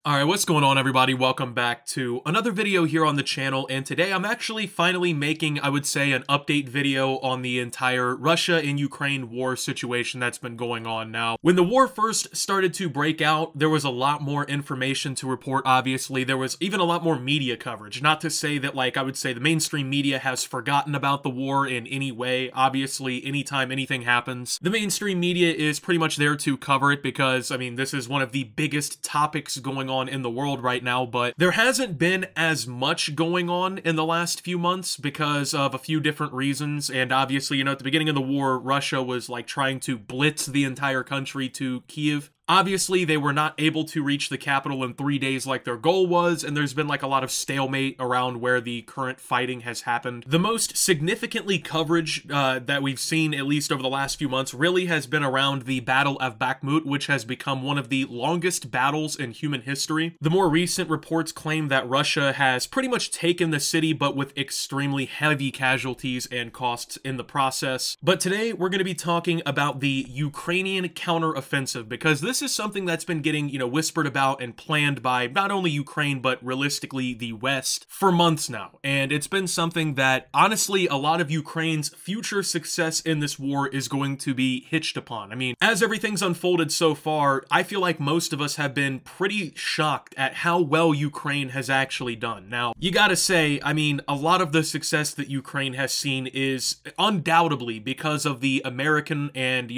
Alright, what's going on everybody? Welcome back to another video here on the channel, and today I'm actually finally making, I would say, an update video on the entire Russia and Ukraine war situation that's been going on now. When the war first started to break out, there was a lot more information to report, obviously. There was even a lot more media coverage. Not to say that, I would say the mainstream media has forgotten about the war in any way. Obviously, anytime anything happens, the mainstream media is pretty much there to cover it because, this is one of the biggest topics going on in the world right now, but there hasn't been as much going on in the last few months because of a few different reasons. And obviously, at the beginning of the war, Russia was trying to blitz the entire country to Kiev. Obviously, they were not able to reach the capital in 3 days like their goal was, and there's been a lot of stalemate around where the current fighting has happened. The most significantly coverage that we've seen, at least over the last few months, really has been around the Battle of Bakhmut, which has become one of the longest battles in human history. The more recent reports claim that Russia has pretty much taken the city, but with extremely heavy casualties and costs in the process. But today, we're going to be talking about the Ukrainian counteroffensive, because this is something that's been getting, whispered about and planned by not only Ukraine, but realistically the West for months now. And it's been something that, honestly, a lot of Ukraine's future success in this war is going to be hitched upon. As everything's unfolded so far, I feel like most of us have been pretty shocked at how well Ukraine has actually done. Now, you gotta say, a lot of the success that Ukraine has seen is undoubtedly because of the American and,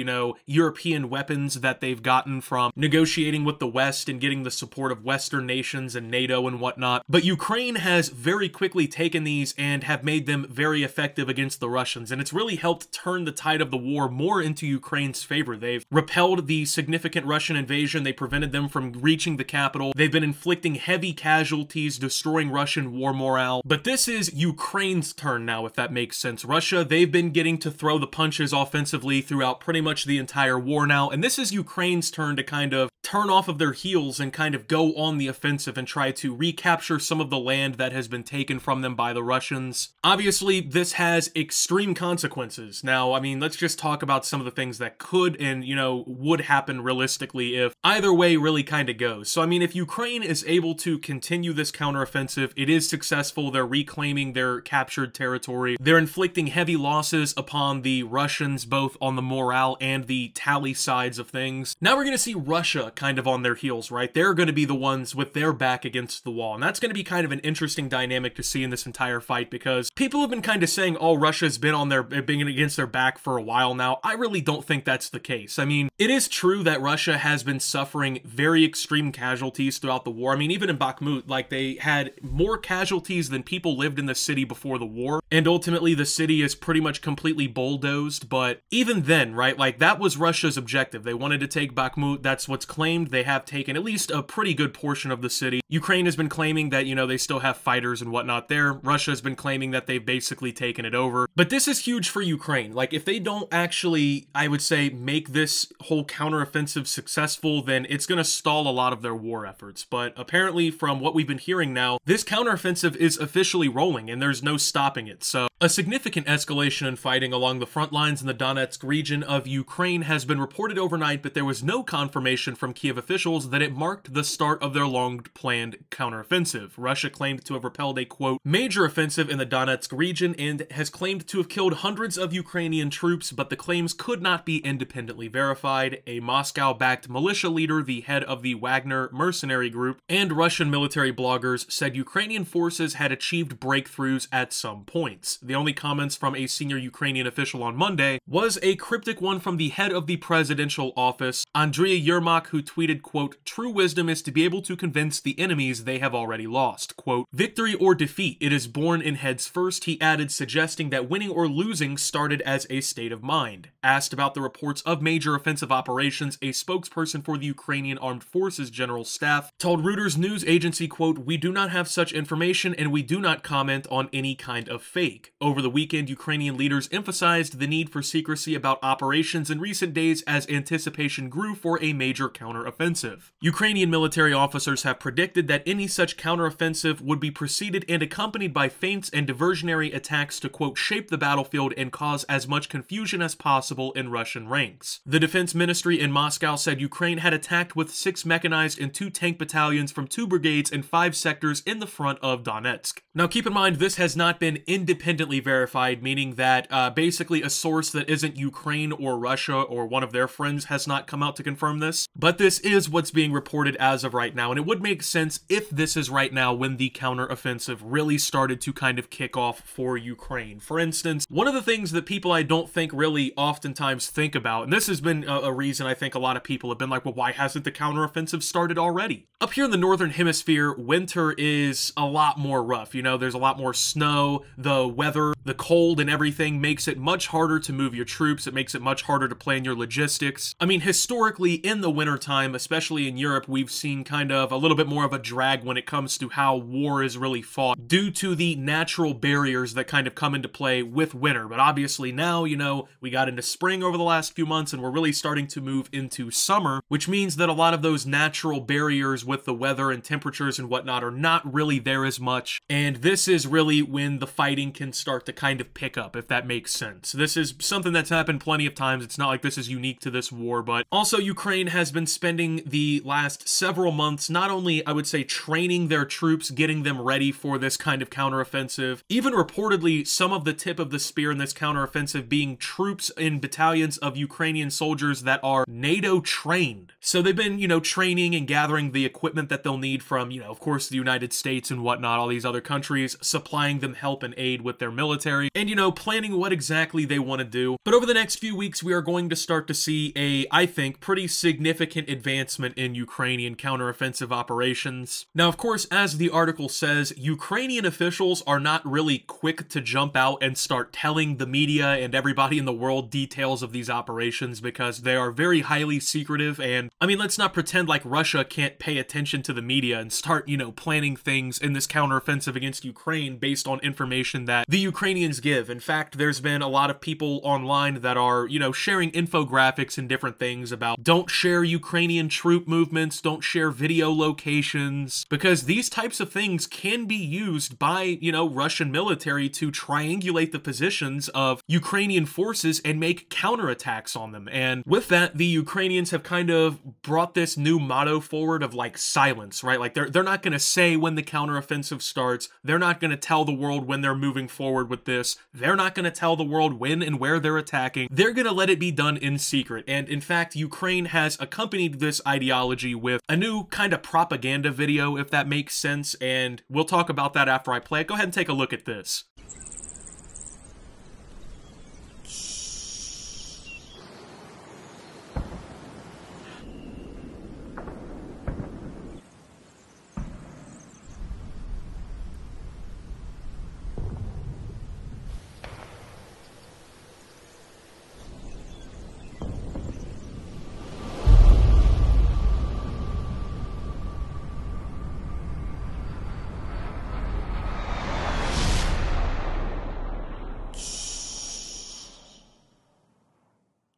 European weapons that they've gotten from negotiating with the West and getting the support of Western nations and NATO and whatnot. But Ukraine has very quickly taken these and have made them very effective against the Russians, and it's really helped turn the tide of the war more into Ukraine's favor. They've repelled the significant Russian invasion, they prevented them from reaching the capital, they've been inflicting heavy casualties, destroying Russian war morale. But this is Ukraine's turn now, if that makes sense. Russia, they've been getting to throw the punches offensively throughout pretty much the entire war now, and this is Ukraine's turn to kind of turn off of their heels and kind of go on the offensive and try to recapture some of the land that has been taken from them by the Russians. Obviously, this has extreme consequences. Now, let's just talk about some of the things that could and, would happen realistically if either way really kind of goes. So, if Ukraine is able to continue this counteroffensive, it is successful, they're reclaiming their captured territory, they're inflicting heavy losses upon the Russians, both on the morale and the tally sides of things. Now we're going to see Russia kind of on their heels, right? They're going to be the ones with their back against the wall, and that's going to be kind of an interesting dynamic to see in this entire fight, because people have been kind of saying, oh, Russia's been against their back for a while now. I really don't think that's the case. It is true that Russia has been suffering very extreme casualties throughout the war. Even in Bakhmut, they had more casualties than people lived in the city before the war, and ultimately the city is pretty much completely bulldozed. But even then, right, that was Russia's objective. They wanted to take Bakhmut. That's what's claimed. They have taken at least a pretty good portion of the city. Ukraine has been claiming that, they still have fighters and whatnot there. Russia has been claiming that they've basically taken it over. But this is huge for Ukraine. If they don't actually, I would say, make this whole counteroffensive successful, then it's going to stall a lot of their war efforts. But apparently, from what we've been hearing now, this counteroffensive is officially rolling and there's no stopping it. So a significant escalation in fighting along the front lines in the Donetsk region of Ukraine has been reported overnight, but there was no confirmation from Kiev officials that it marked the start of their long-planned counteroffensive. Russia claimed to have repelled a, quote, major offensive in the Donetsk region and has claimed to have killed hundreds of Ukrainian troops, but the claims could not be independently verified. A Moscow-backed militia leader, the head of the Wagner mercenary group, and Russian military bloggers said Ukrainian forces had achieved breakthroughs at some points. The only comments from a senior Ukrainian official on Monday was a cryptic one from the head of the presidential office, Andriy Yermak, who tweeted, quote, true wisdom is to be able to convince the enemies they have already lost. Quote, victory or defeat, it is born in heads first, he added, suggesting that winning or losing started as a state of mind. Asked about the reports of major offensive operations, a spokesperson for the Ukrainian Armed Forces General Staff told Reuters news agency, quote, we do not have such information and we do not comment on any kind of fake. Over the weekend, Ukrainian leaders emphasized the need for secrecy about operations in recent days as anticipation grew for a major counteroffensive. Ukrainian military officers have predicted that any such counteroffensive would be preceded and accompanied by feints and diversionary attacks to, quote, shape the battlefield and cause as much confusion as possible in Russian ranks. The defense ministry in Moscow said Ukraine had attacked with 6 mechanized and 2 tank battalions from 2 brigades and 5 sectors in the front of Donetsk. Now keep in mind, this has not been independently verified, meaning that basically a source that isn't Ukraine or Russia or one of their friends has not come out to confirm this, but this is what's being reported as of right now, and it would make sense if this is right now when the counteroffensive really started to kind of kick off for Ukraine. For instance, one of the things that people I don't think really oftentimes think about, and this has been a reason I think a lot of people have been like, well, why hasn't the counteroffensive started already? Up here in the northern hemisphere, winter is a lot more rough. You know, there's a lot more snow, the weather, the cold and everything makes it much harder to move your troops. It makes it much harder to plan your logistics. I mean, historically in the wintertime, especially in Europe, we've seen kind of a little bit more of a drag when it comes to how war is really fought due to the natural barriers that kind of come into play with winter. But obviously now, you know, we got into spring over the last few months and we're really starting to move into summer, which means that a lot of those natural barriers with the weather and temperatures and whatnot are not really there as much. And this is really when the fighting can start to kind of pick up, if that makes sense. This is something that's happened plenty of times. It's not like this is unique to this war, but also Ukraine has been spending the last several months not only, I would say, training their troops, getting them ready for this kind of counteroffensive, even reportedly some of the tip of the spear in this counteroffensive being troops in battalions of Ukrainian soldiers that are NATO trained. So they've been, you know, training and gathering the equipment that they'll need from, you know, of course, the United States and whatnot, all these other countries, supplying them help and aid with their military, and, you know, planning what exactly they want to do. But over the next few weeks, we are going to start to see a, I think, pretty significant advancement in Ukrainian counteroffensive operations. Now, of course, as the article says, Ukrainian officials are not really quick to jump out and start telling the media and everybody in the world details of these operations because they are very highly secretive. And I mean, let's not pretend like Russia can't pay attention to the media and start, you know, planning things in this counteroffensive against Ukraine based on information that the Ukrainians give. In fact, there's been a lot of people online that are, you know, sharing infographics and different things about don't share Ukrainian troop movements, don't share video locations, because these types of things can be used by, you know, Russian military to triangulate the positions of Ukrainian forces and make counterattacks on them. And with that, the Ukrainians have kind of brought this new motto forward of like silence, right? Like they're not going to say when the counteroffensive starts. They're not going to tell the world when they're moving forward with this. They're not going to tell the world when and where they're attacking. They're going to let it be done in secret. And in fact, Ukraine has accompanied this ideology with a new kind of propaganda video, if that makes sense. And we'll talk about that after I play it. Go ahead and take a look at this.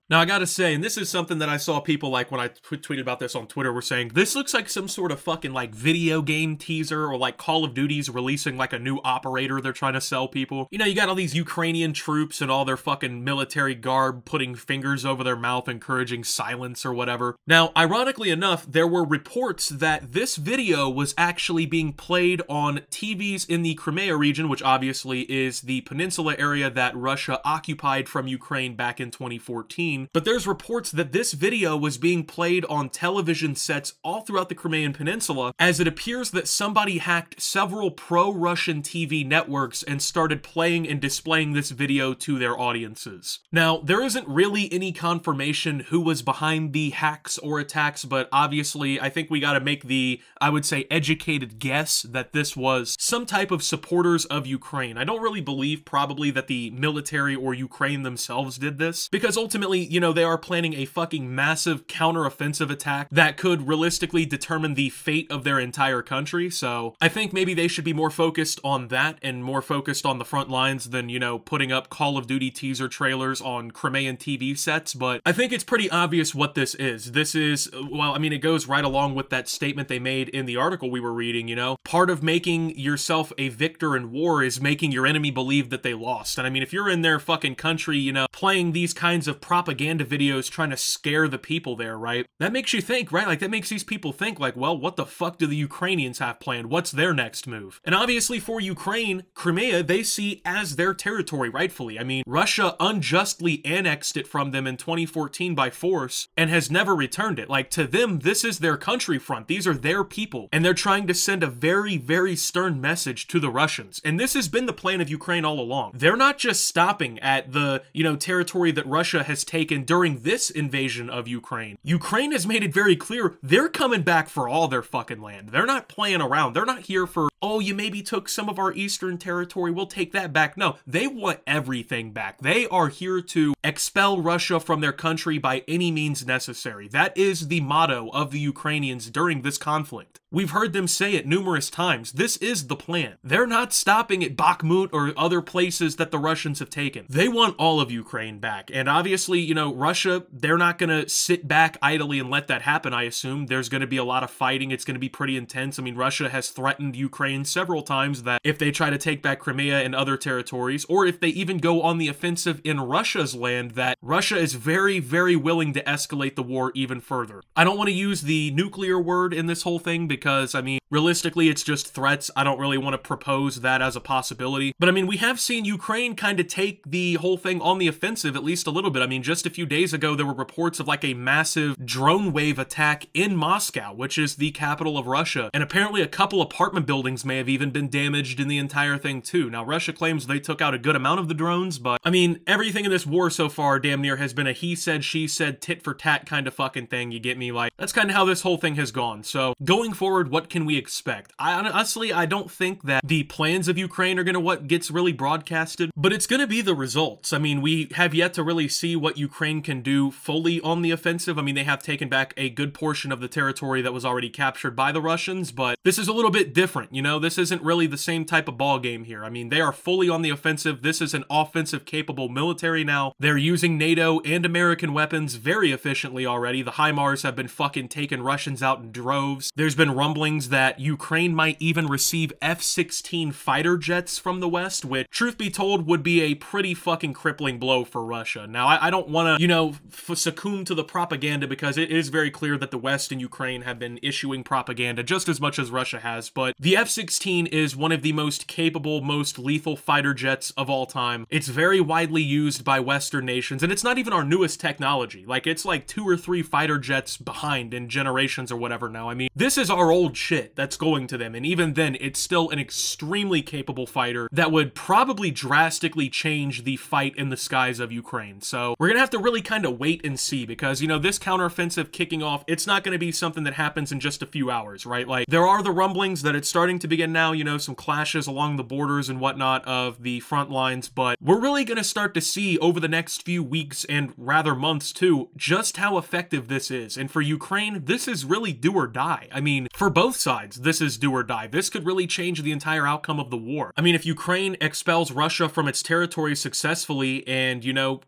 Now, I gotta say, and this is something that I saw people like when I tweeted about this on Twitter were saying, this looks like some sort of fucking like video game teaser or like Call of Duty's releasing like a new operator they're trying to sell people. You know, you got all these Ukrainian troops and all their fucking military garb putting fingers over their mouth, encouraging silence or whatever. Now, ironically enough, there were reports that this video was actually being played on TVs in the Crimea region, which obviously is the peninsula area that Russia occupied from Ukraine back in 2014. But there's reports that this video was being played on television sets all throughout the Crimean Peninsula, as it appears that somebody hacked several pro-Russian TV networks and started playing and displaying this video to their audiences. Now, there isn't really any confirmation who was behind the hacks or attacks, but obviously I think we gotta make the, I would say, educated guess that this was some type of supporters of Ukraine. I don't really believe probably that the military or Ukraine themselves did this, because ultimately they are planning a fucking massive counteroffensive attack that could realistically determine the fate of their entire country. So I think maybe they should be more focused on that and more focused on the front lines than, putting up Call of Duty teaser trailers on Crimean TV sets. But I think it's pretty obvious what this is. This is, well, I mean, it goes right along with that statement they made in the article we were reading, Part of making yourself a victor in war is making your enemy believe that they lost. And I mean, if you're in their fucking country, playing these kinds of propaganda videos trying to scare the people there, right? That makes you think, right? Like, that makes these people think, like, well, what the fuck do the Ukrainians have planned? What's their next move? And obviously for Ukraine, Crimea, they see as their territory, rightfully. I mean, Russia unjustly annexed it from them in 2014 by force and has never returned it. Like, to them, this is their country front. These are their people. And they're trying to send a very, very stern message to the Russians. And this has been the plan of Ukraine all along. They're not just stopping at the, territory that Russia has taken during this invasion of Ukraine. Ukraine has made it very clear they're coming back for all their fucking land. They're not playing around. They're not here for, oh, you maybe took some of our eastern territory, we'll take that back. No, they want everything back. They are here to expel Russia from their country by any means necessary. That is the motto of the Ukrainians during this conflict. We've heard them say it numerous times. This is the plan. They're not stopping at Bakhmut or other places that the Russians have taken. They want all of Ukraine back. And obviously, Russia, they're not going to sit back idly and let that happen, I assume. There's going to be a lot of fighting. It's going to be pretty intense. I mean, Russia has threatened Ukraine several times that if they try to take back Crimea and other territories, or if they even go on the offensive in Russia's land, that Russia is very, very willing to escalate the war even further. I don't want to use the nuclear word in this whole thing because, I mean, realistically, it's just threats. I don't really want to propose that as a possibility. But I mean, we have seen Ukraine kind of take the whole thing on the offensive at least a little bit. I mean, just a few days ago, there were reports of like a massive drone wave attack in Moscow, which is the capital of Russia. And apparently a couple apartment buildings may have even been damaged in the entire thing too. Now, Russia claims they took out a good amount of the drones, but I mean, everything in this war so far damn near has been a he said, she said, tit for tat kind of fucking thing. You get me? Like, that's kind of how this whole thing has gone. So going forward, what can we expect? Honestly, I don't think that the plans of Ukraine are going to what gets really broadcasted, but it's going to be the results. I mean, we have yet to really see what Ukraine can do fully on the offensive. I mean, they have taken back a good portion of the territory that was already captured by the Russians, but this is a little bit different, This isn't really the same type of ball game here. I mean, they are fully on the offensive. This is an offensive capable military now. They're using NATO and American weapons very efficiently already. The HIMARS have been fucking taking Russians out in droves. There's been rumblings that Ukraine might even receive F-16 fighter jets from the West, which, truth be told, would be a pretty fucking crippling blow for Russia. Now, I don't want to, succumb to the propaganda because it is very clear that the West and Ukraine have been issuing propaganda just as much as Russia has, but the F-16 is one of the most capable, most lethal fighter jets of all time. It's very widely used by Western nations, and it's not even our newest technology. Like, it's like 2 or 3 fighter jets behind in generations or whatever now. I mean, this is our old shit that's going to them, and even then, it's still an extremely capable fighter that would probably drastically change the fight in the skies of Ukraine. So we're gonna have to really kind of wait and see because, this counteroffensive kicking off, it's not gonna be something that happens in just a few hours, right? Like, there are the rumblings that it's starting to begin now, some clashes along the borders and whatnot of the front lines, but we're really gonna start to see over the next few weeks and rather months too, just how effective this is. And for Ukraine, this is really do or die. I mean, for both sides, this is do or die. This could really change the entire outcome of the war. I mean, if Ukraine expels Russia from its territory successfully and,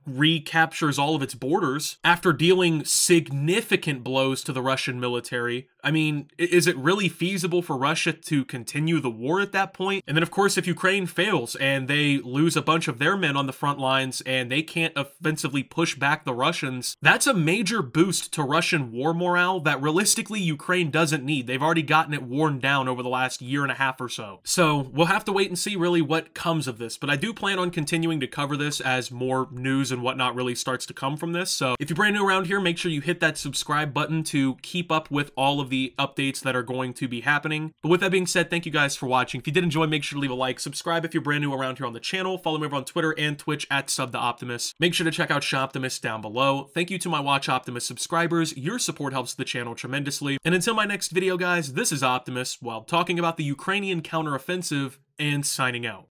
recaptures all of its borders after dealing significant blows to the Russian military, I mean, is it really feasible for Russia to continue the war at that point? And then, of course, if Ukraine fails and they lose a bunch of their men on the front lines and they can't offensively push back the Russians, that's a major boost to Russian war morale that realistically Ukraine doesn't need. They've already gotten it worn down over the last year and a half or so. So we'll have to wait and see really what comes of this, but I do plan on continuing to cover this as more news and whatnot really starts to come from this. So if you're brand new around here, make sure you hit that subscribe button to keep up with all of the updates that are going to be happening. But with that being said, thank you guys for watching. If you did enjoy, make sure to leave a like, subscribe if you're brand new around here on the channel, follow me over on Twitter and Twitch at @SubTheOptimus. Make sure to check out Shoptimus down below. Thank you to my Watch Optimus subscribers. Your support helps the channel tremendously. And until my next video, guys, this is Optimus, while talking about the Ukrainian counteroffensive and signing out.